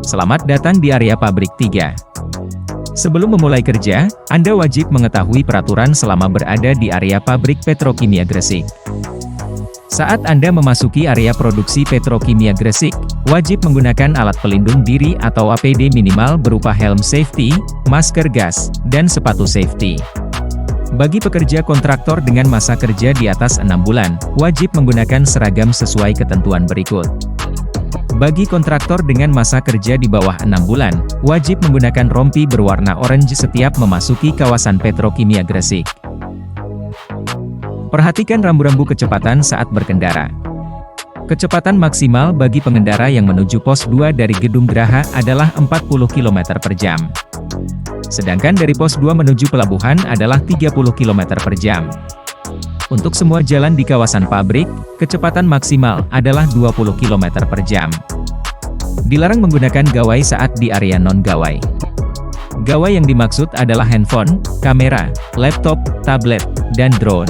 Selamat datang di area pabrik 3. Sebelum memulai kerja, Anda wajib mengetahui peraturan selama berada di area pabrik petrokimia Gresik. Saat Anda memasuki area produksi petrokimia Gresik, wajib menggunakan alat pelindung diri atau APD minimal berupa helm safety, masker gas, dan sepatu safety. Bagi pekerja kontraktor dengan masa kerja di atas 6 bulan, wajib menggunakan seragam sesuai ketentuan berikut. Bagi kontraktor dengan masa kerja di bawah 6 bulan, wajib menggunakan rompi berwarna orange setiap memasuki kawasan petrokimia Gresik. Perhatikan rambu-rambu kecepatan saat berkendara. Kecepatan maksimal bagi pengendara yang menuju pos 2 dari Gedung Geraha adalah 40 km per jam. Sedangkan dari pos 2 menuju pelabuhan adalah 30 km per jam. Untuk semua jalan di kawasan pabrik, kecepatan maksimal adalah 20 km per jam. Dilarang menggunakan gawai saat di area non-gawai. Gawai yang dimaksud adalah handphone, kamera, laptop, tablet, dan drone.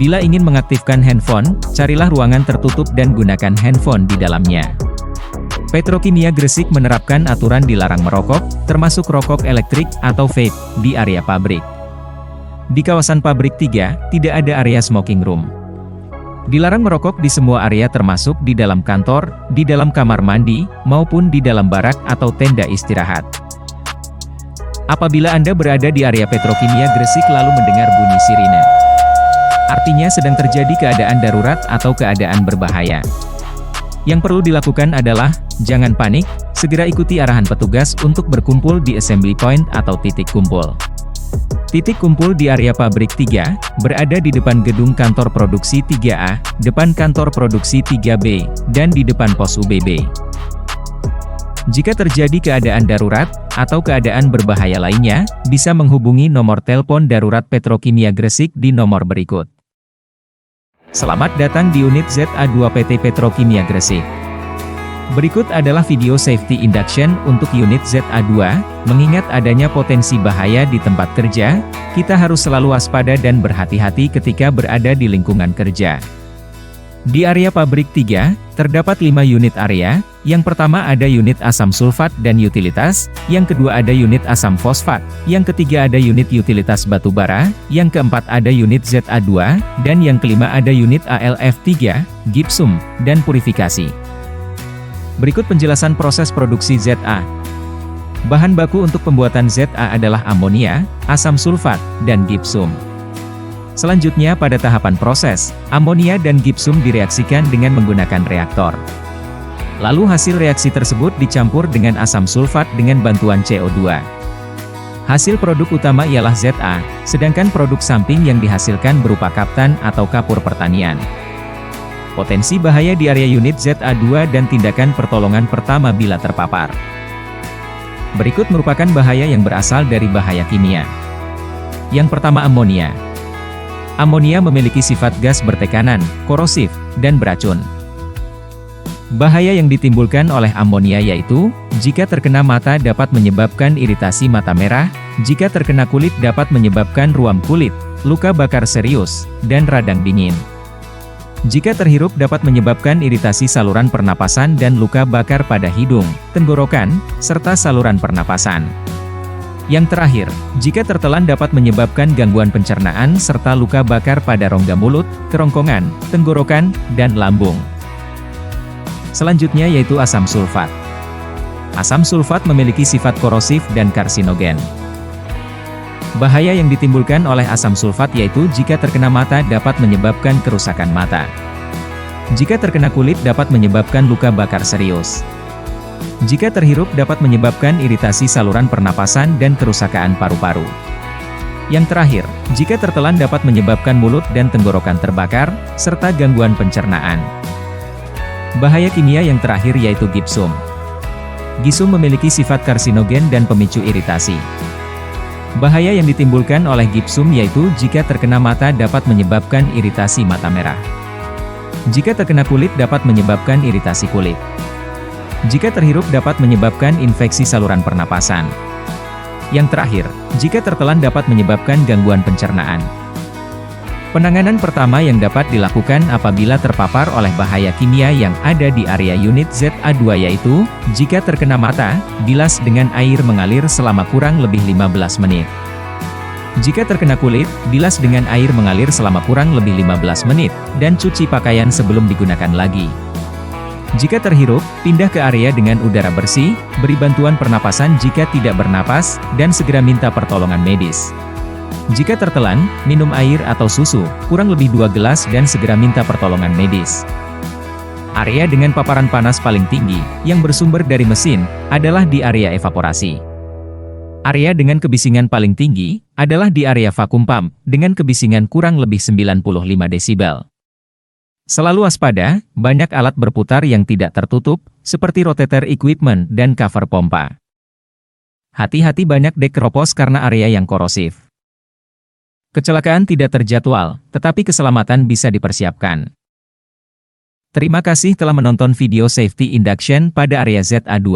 Bila ingin mengaktifkan handphone, carilah ruangan tertutup dan gunakan handphone di dalamnya. Petrokimia Gresik menerapkan aturan dilarang merokok, termasuk rokok elektrik atau vape, di area pabrik. Di kawasan pabrik 3, tidak ada area smoking room. Dilarang merokok di semua area termasuk di dalam kantor, di dalam kamar mandi, maupun di dalam barak atau tenda istirahat. Apabila Anda berada di area petrokimia Gresik lalu mendengar bunyi sirine, artinya sedang terjadi keadaan darurat atau keadaan berbahaya. Yang perlu dilakukan adalah, jangan panik, segera ikuti arahan petugas untuk berkumpul di assembly point atau titik kumpul. Titik kumpul di area pabrik 3, berada di depan gedung kantor produksi 3A, depan kantor produksi 3B, dan di depan pos UBB. Jika terjadi keadaan darurat, atau keadaan berbahaya lainnya, bisa menghubungi nomor telepon darurat Petrokimia Gresik di nomor berikut. Selamat datang di unit ZA2 PT Petrokimia Gresik. Berikut adalah video safety induction untuk unit ZA2, mengingat adanya potensi bahaya di tempat kerja, kita harus selalu waspada dan berhati-hati ketika berada di lingkungan kerja. Di area pabrik 3, terdapat 5 unit area, yang pertama ada unit asam sulfat dan utilitas, yang kedua ada unit asam fosfat, yang ketiga ada unit utilitas batubara, yang keempat ada unit ZA2, dan yang kelima ada unit ALF3, gipsum, dan purifikasi. Berikut penjelasan proses produksi ZA. Bahan baku untuk pembuatan ZA adalah amonia, asam sulfat, dan gipsum. Selanjutnya pada tahapan proses, amonia dan gipsum direaksikan dengan menggunakan reaktor. Lalu hasil reaksi tersebut dicampur dengan asam sulfat dengan bantuan CO2. Hasil produk utama ialah ZA, sedangkan produk samping yang dihasilkan berupa kaftan atau kapur pertanian. Potensi bahaya di area unit ZA2 dan tindakan pertolongan pertama bila terpapar. Berikut merupakan bahaya yang berasal dari bahaya kimia. Yang pertama amonia. Amonia memiliki sifat gas bertekanan, korosif, dan beracun. Bahaya yang ditimbulkan oleh amonia yaitu, jika terkena mata dapat menyebabkan iritasi mata merah, jika terkena kulit dapat menyebabkan ruam kulit, luka bakar serius, dan radang dingin. Jika terhirup dapat menyebabkan iritasi saluran pernapasan dan luka bakar pada hidung, tenggorokan, serta saluran pernapasan. Yang terakhir, jika tertelan dapat menyebabkan gangguan pencernaan serta luka bakar pada rongga mulut, kerongkongan, tenggorokan, dan lambung. Selanjutnya yaitu asam sulfat. Asam sulfat memiliki sifat korosif dan karsinogen. Bahaya yang ditimbulkan oleh asam sulfat yaitu jika terkena mata dapat menyebabkan kerusakan mata. Jika terkena kulit dapat menyebabkan luka bakar serius. Jika terhirup dapat menyebabkan iritasi saluran pernapasan dan kerusakan paru-paru. Yang terakhir, jika tertelan dapat menyebabkan mulut dan tenggorokan terbakar, serta gangguan pencernaan. Bahaya kimia yang terakhir yaitu gipsum. Gipsum memiliki sifat karsinogen dan pemicu iritasi. Bahaya yang ditimbulkan oleh gipsum yaitu jika terkena mata dapat menyebabkan iritasi mata merah. Jika terkena kulit dapat menyebabkan iritasi kulit. Jika terhirup dapat menyebabkan infeksi saluran pernapasan. Yang terakhir, jika tertelan dapat menyebabkan gangguan pencernaan. Penanganan pertama yang dapat dilakukan apabila terpapar oleh bahaya kimia yang ada di area unit ZA2 yaitu, jika terkena mata, bilas dengan air mengalir selama kurang lebih 15 menit. Jika terkena kulit, bilas dengan air mengalir selama kurang lebih 15 menit, dan cuci pakaian sebelum digunakan lagi. Jika terhirup, pindah ke area dengan udara bersih, beri bantuan pernapasan jika tidak bernapas, dan segera minta pertolongan medis. Jika tertelan, minum air atau susu, kurang lebih 2 gelas dan segera minta pertolongan medis. Area dengan paparan panas paling tinggi, yang bersumber dari mesin, adalah di area evaporasi. Area dengan kebisingan paling tinggi, adalah di area vakum pump, dengan kebisingan kurang lebih 95 desibel. Selalu waspada, banyak alat berputar yang tidak tertutup, seperti rotator equipment dan cover pompa. Hati-hati banyak dek keropos karena area yang korosif. Kecelakaan tidak terjadwal, tetapi keselamatan bisa dipersiapkan. Terima kasih telah menonton video safety induction pada area ZA2.